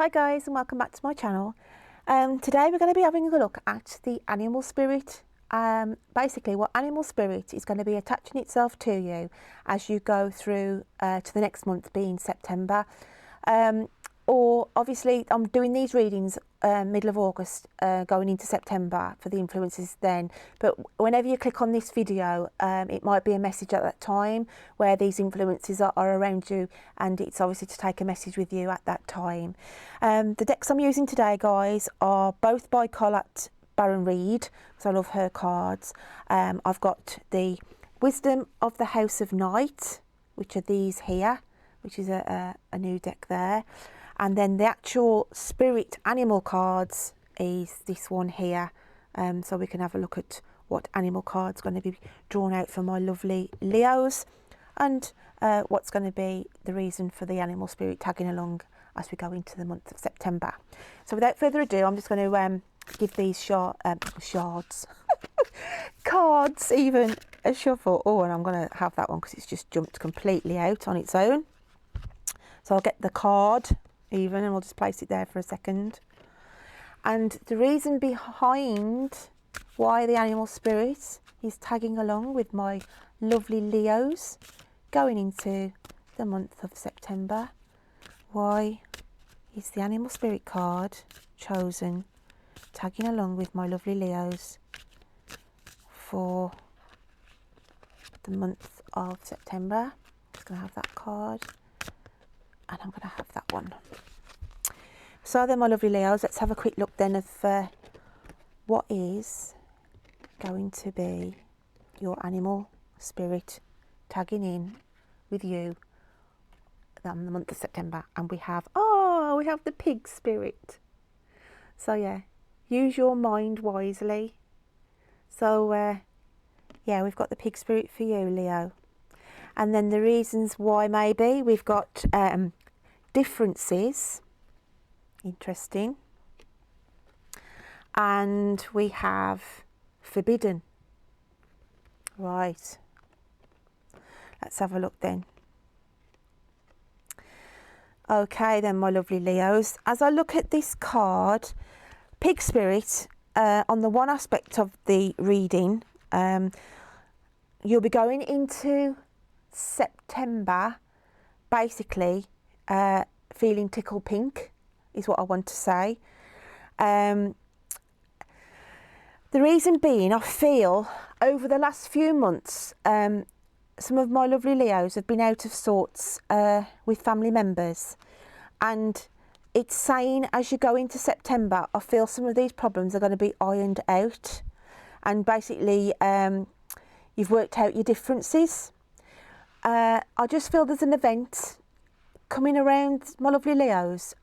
Hi guys, and welcome back to my channel. Today we're going to be having a look at the animal spirit. Basically what animal spirit is going to be attaching itself to you as you go through to the next month, being September. Or obviously I'm doing these readings middle of August going into September for the influences then, but whenever you click on this video it might be a message at that time where these influences are around you, and it's obviously to take a message with you at that time. The decks I'm using today, guys, are both by Colette BARON-REID, because I love her cards. I've got the Wisdom of the House of Night, which are these here, which is a new deck there. And then the actual spirit animal cards is this one here. So we can have a look at what animal cards going to be drawn out for my lovely Leos, and what's going to be the reason for the animal spirit tagging along as we go into the month of September. So without further ado, I'm just going to give these shards cards even a shuffle. Oh, and I'm going to have that one because it's just jumped completely out on its own. So I'll get the card even, and we'll just place it there for a second. And the reason behind why the animal spirit is tagging along with my lovely Leos going into the month of September, why is the animal spirit card chosen tagging along with my lovely Leos for the month of September. I'm just going to have that card, and I'm going to have that one. So then, my lovely Leos, let's have a quick look then of what is going to be your animal spirit tagging in with you in the month of September. And we have the pig spirit. So yeah, use your mind wisely. So yeah, we've got the pig spirit for you, Leo. And then the reasons why, maybe we've got differences. Interesting. And we have forbidden. Right. Let's have a look then. Okay then, my lovely Leos. As I look at this card, pig spirit, on the one aspect of the reading, you'll be going into September basically feeling tickle pink, is what I want to say. The reason being, I feel over the last few months some of my lovely Leos have been out of sorts with family members, and it's saying as you go into September, I feel some of these problems are going to be ironed out, and basically you've worked out your differences. I just feel there's an event coming around, my lovely Leos,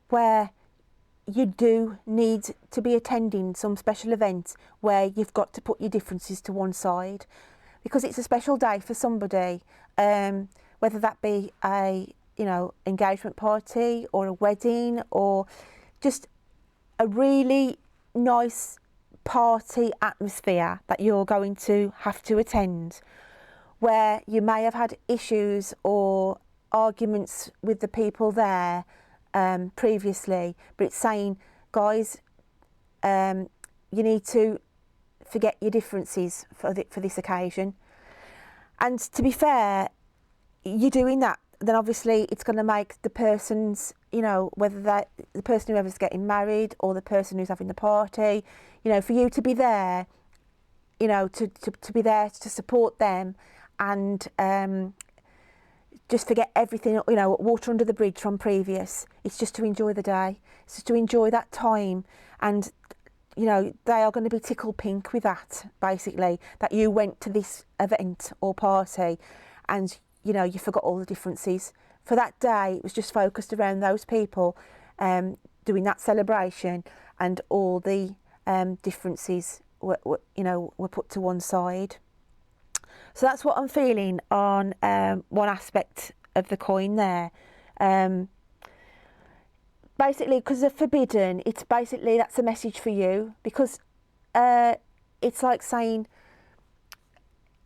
where you do need to be attending some special event where you've got to put your differences to one side, because it's a special day for somebody, whether that be a engagement party or a wedding, or just a really nice party atmosphere that you're going to have to attend, where you may have had issues or arguments with the people there previously, but it's saying, guys, you need to forget your differences for this occasion. And to be fair, you're doing that, then obviously it's going to make the person's, whether that the person whoever's getting married or the person who's having the party, for you to be there, to be there to support them, and just forget everything, water under the bridge from previous. It's just to enjoy the day. It's just to enjoy that time. And, they are going to be tickle pink with that, basically, that you went to this event or party and, you forgot all the differences. For that day, it was just focused around those people doing that celebration, and all the differences were put to one side. So that's what I'm feeling on one aspect of the coin there. Basically, because of forbidden, it's basically, that's a message for you, because it's like saying,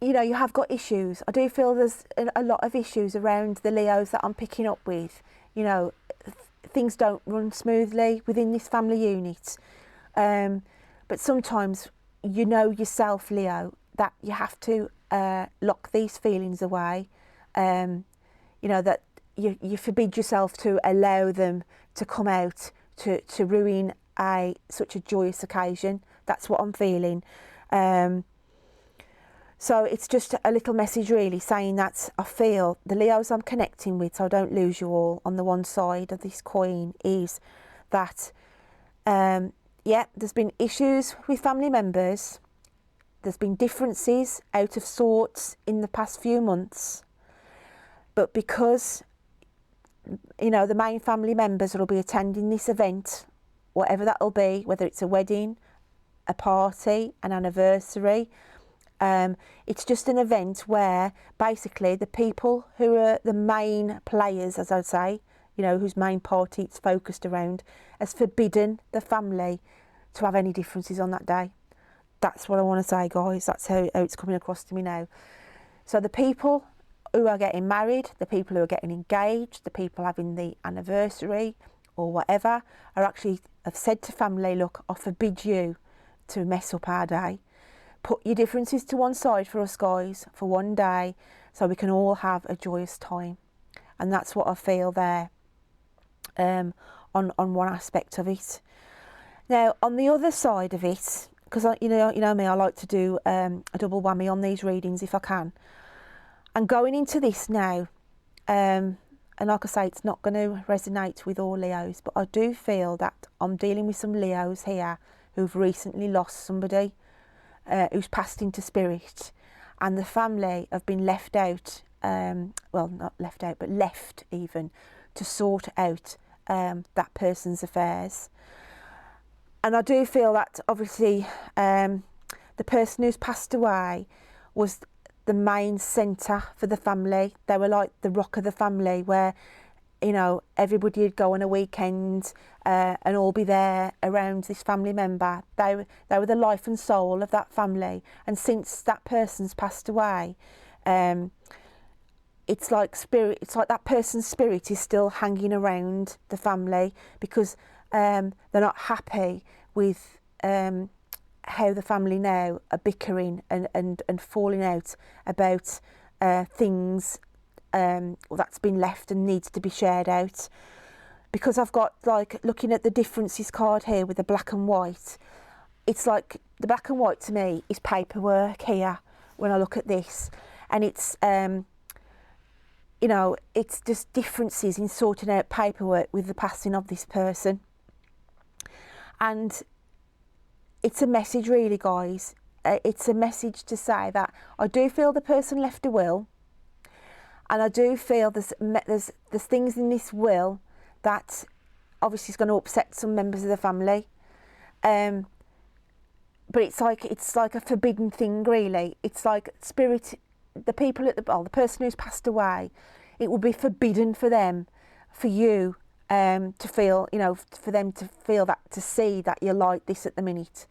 you have got issues. I do feel there's a lot of issues around the Leos that I'm picking up with, things don't run smoothly within this family unit. But sometimes you know yourself, Leo, that you have to lock these feelings away. You know, that you forbid yourself to allow them to come out to ruin such a joyous occasion. That's what I'm feeling. So it's just a little message really saying that I feel the Leos I'm connecting with, so I don't lose you all, on the one side of this coin is that, yeah, there's been issues with family members. There's been differences out of sorts in the past few months. But because, you know, the main family members will be attending this event, whatever that'll be, whether it's a wedding, a party, an anniversary, it's just an event where basically the people who are the main players, as I'd say, you know, whose main party it's focused around, has forbidden the family to have any differences on that day. That's what I want to say, guys. That's how it's coming across to me now. So the people who are getting married, the people who are getting engaged, the people having the anniversary or whatever, have said to family, look, I forbid you to mess up our day. Put your differences to one side for us, guys, for one day, so we can all have a joyous time. And that's what I feel there, on one aspect of it. Now, on the other side of it, because you know me, I like to do a double whammy on these readings if I can. And going into this now, and like I say, it's not going to resonate with all Leos, but I do feel that I'm dealing with some Leos here who've recently lost somebody, who's passed into spirit, and the family have been left out, well, not left out, but left even, to sort out that person's affairs. And I do feel that obviously the person who's passed away was the main centre for the family. They were like the rock of the family, where, you know, everybody would go on a weekend and all be there around this family member. They were the life and soul of that family. And since that person's passed away, it's like that person's spirit is still hanging around the family, because they're not happy with how the family now are bickering and falling out about things that's been left and needs to be shared out. Because I've got, like, looking at the differences card here with the black and white, it's like the black and white to me is paperwork here when I look at this, and it's you know, it's just differences in sorting out paperwork with the passing of this person. And it's a message really, guys. It's a message to say that I do feel the person left a will, and I do feel there's things in this will that obviously is going to upset some members of the family. But it's like a forbidden thing, really. It's like spirit, the people at the person who's passed away, it will be forbidden for them, for you to feel, you know, for them to feel that, to see that you're like this at the minute.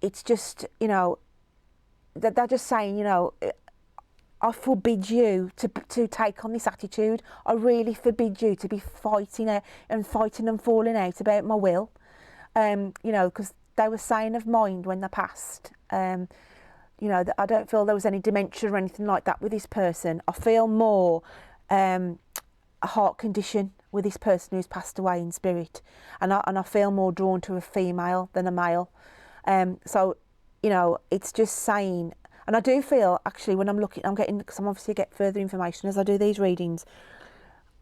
It's just, you know, that they're just saying, you know, I forbid you to take on this attitude. I really forbid you to be fighting and falling out about my will. You know, because they were saying of mind when they passed. You know, that I don't feel there was any dementia or anything like that with this person. I feel more a heart condition with this person who's passed away in spirit, and I feel more drawn to a female than a male. So, you know, it's just saying. And I do feel, actually, when I'm getting, because I'm obviously get further information as I do these readings,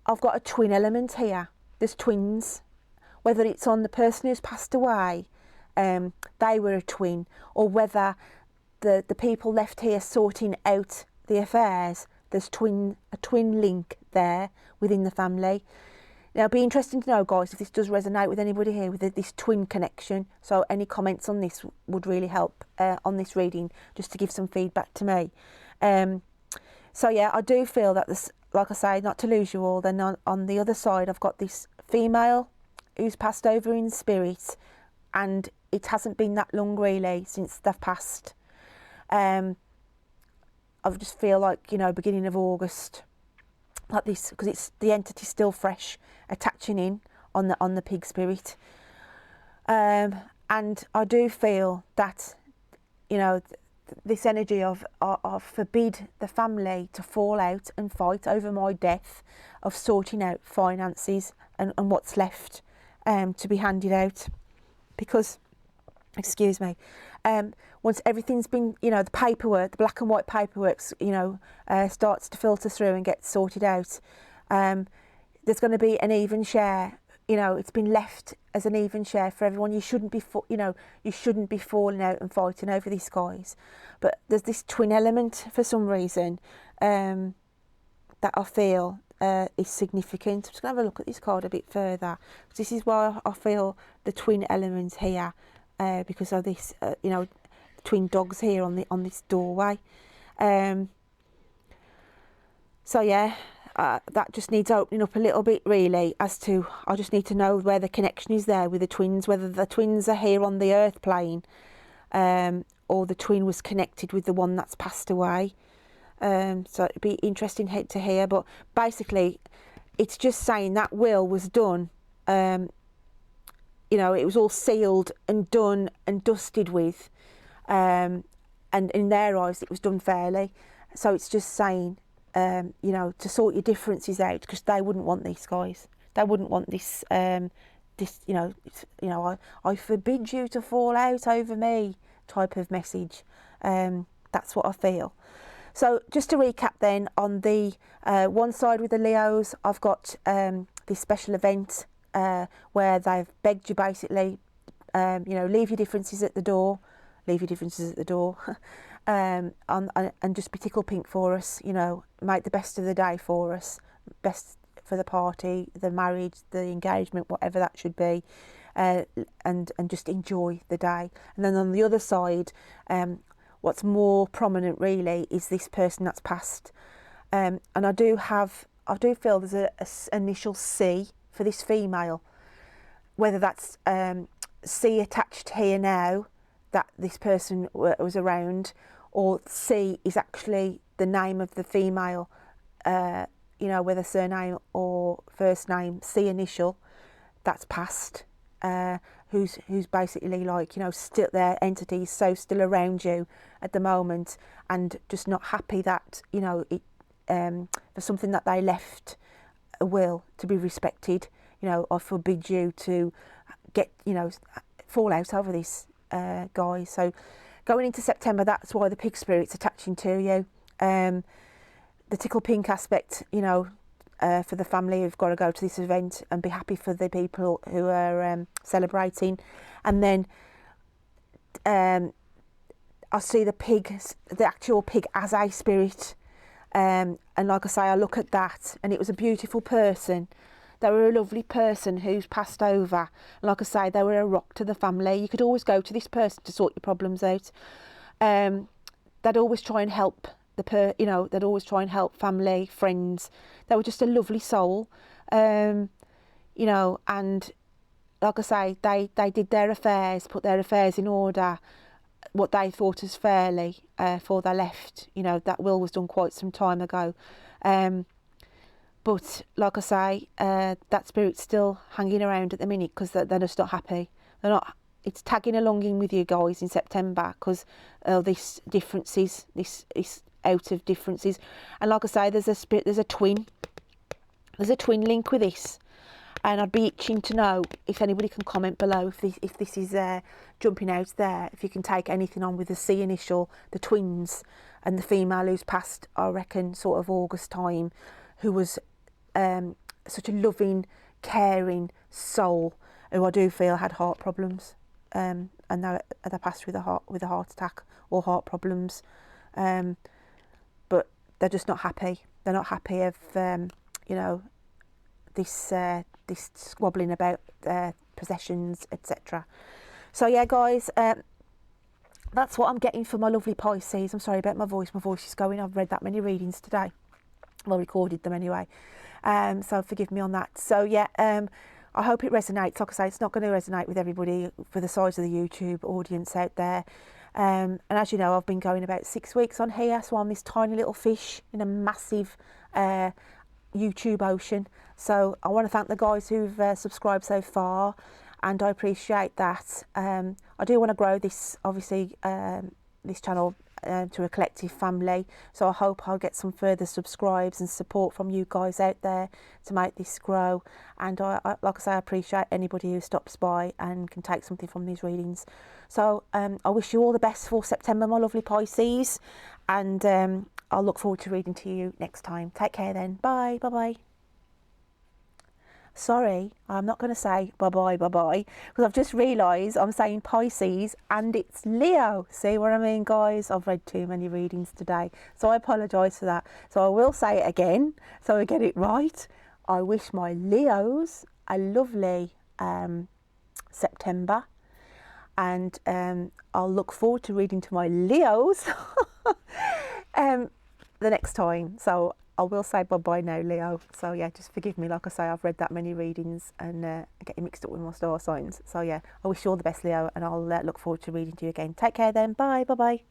I've got a twin element here. There's twins, whether it's on the person who's passed away, they were a twin, or whether the people left here sorting out the affairs, there's a twin link there within the family. Now, it'd be interesting to know, guys, if this does resonate with anybody here with this twin connection. So any comments on this would really help on this reading, just to give some feedback to me. So yeah, I do feel that this, like I say, not to lose you all, then on the other side, I've got this female who's passed over in spirit, and it hasn't been that long really since they've passed. I just feel like, you know, beginning of August, like this, because it's the entity still fresh, attaching in on the pig spirit. And I do feel that, you know, this energy of forbid the family to fall out and fight over my death, of sorting out finances and what's left to be handed out. Because, excuse me, once everything's been, you know, the paperwork, the black and white paperwork, you know, starts to filter through and get sorted out, there's going to be an even share. You know, it's been left as an even share for everyone. You shouldn't be, you know, you shouldn't be falling out and fighting over these guys. But there's this twin element for some reason that I feel is significant. I'm just going to have a look at this card a bit further. This is why I feel the twin element here, because of this, you know, twin dogs here on this doorway. So yeah. That just needs opening up a little bit, really, as to, I just need to know where the connection is there with the twins, whether the twins are here on the earth plane, or the twin was connected with the one that's passed away. So it'd be interesting to hear, but basically it's just saying that will was done, you know, it was all sealed and done and dusted with, and in their eyes it was done fairly. So it's just saying, you know, to sort your differences out, because they wouldn't want these guys. They wouldn't want this, this, you know, I forbid you to fall out over me type of message. That's what I feel. So just to recap then, on the one side with the Leos, I've got this special event where they've begged you basically, you know, leave your differences at the door, leave your differences at the door. And just be tickle pink for us, you know, make the best of the day for us, best for the party, the marriage, the engagement, whatever that should be, and just enjoy the day. And then on the other side, what's more prominent really is this person that's passed, and I do feel there's a initial C for this female, whether that's C attached here now, that this person was around, or C is actually the name of the female, you know, whether surname or first name, C initial, that's passed, who's basically like, you know, still their entity is so still around you at the moment, and just not happy that, you know, it for something that they left a will to be respected. You know, I forbid you to get, you know, fall out over this. Guys, so going into September, that's why the pig spirit's attaching to you. The tickle pink aspect, you know, for the family who've got to go to this event and be happy for the people who are celebrating. And then I see the pig, the actual pig, as a spirit, and like I say, I look at that and it was a beautiful person. They were a lovely person who's passed over. Like I say, they were a rock to the family. You could always go to this person to sort your problems out. They'd always try and help you know, they'd always try and help family, friends. They were just a lovely soul, you know. And like I say, they did their affairs, put their affairs in order, what they thought as fairly, before they left. You know, that will was done quite some time ago. But like I say, that spirit's still hanging around at the minute, because they're just not happy. They're not. It's tagging along in with you guys in September, because this differences, this is out of differences. And like I say, there's a spirit, there's a twin link with this. And I'd be itching to know if anybody can comment below if this is jumping out there. If you can take anything on with the C initial, the twins, and the female who's passed, I reckon, sort of August time, who was such a loving, caring soul, who I do feel had heart problems, and they passed with a heart attack or heart problems, but they're just not happy. They're not happy of you know, this squabbling about possessions, etc. So yeah, guys, that's what I'm getting for my lovely Pisces. I'm sorry about my voice. My voice is going. I've read that many readings today. Well, recorded them anyway. So forgive me on that. So yeah, I hope it resonates. Like I say, it's not going to resonate with everybody for the size of the YouTube audience out there. And as you know, I've been going about 6 weeks on here, so I'm this tiny little fish in a massive YouTube ocean. So I want to thank the guys who've subscribed so far, and I appreciate that. I do want to grow this, obviously, this channel to a collective family, so I hope I'll get some further subscribes and support from you guys out there to make this grow. And I like I say, I appreciate anybody who stops by and can take something from these readings. So I wish you all the best for September, my lovely Pisces, and I'll look forward to reading to you next time. Take care then. Bye. Bye. Sorry, I'm not going to say bye-bye, because I've just realised I'm saying Pisces and it's Leo. See what I mean, guys? I've read too many readings today, so I apologise for that. So I will say it again, so I get it right. I wish my Leos a lovely September, and I'll look forward to reading to my Leos the next time. So I will say bye-bye now, Leo. So yeah, just forgive me. Like I say, I've read that many readings and getting mixed up with my star signs. So yeah, I wish you all the best, Leo, and I'll look forward to reading to you again. Take care then. Bye. Bye-bye.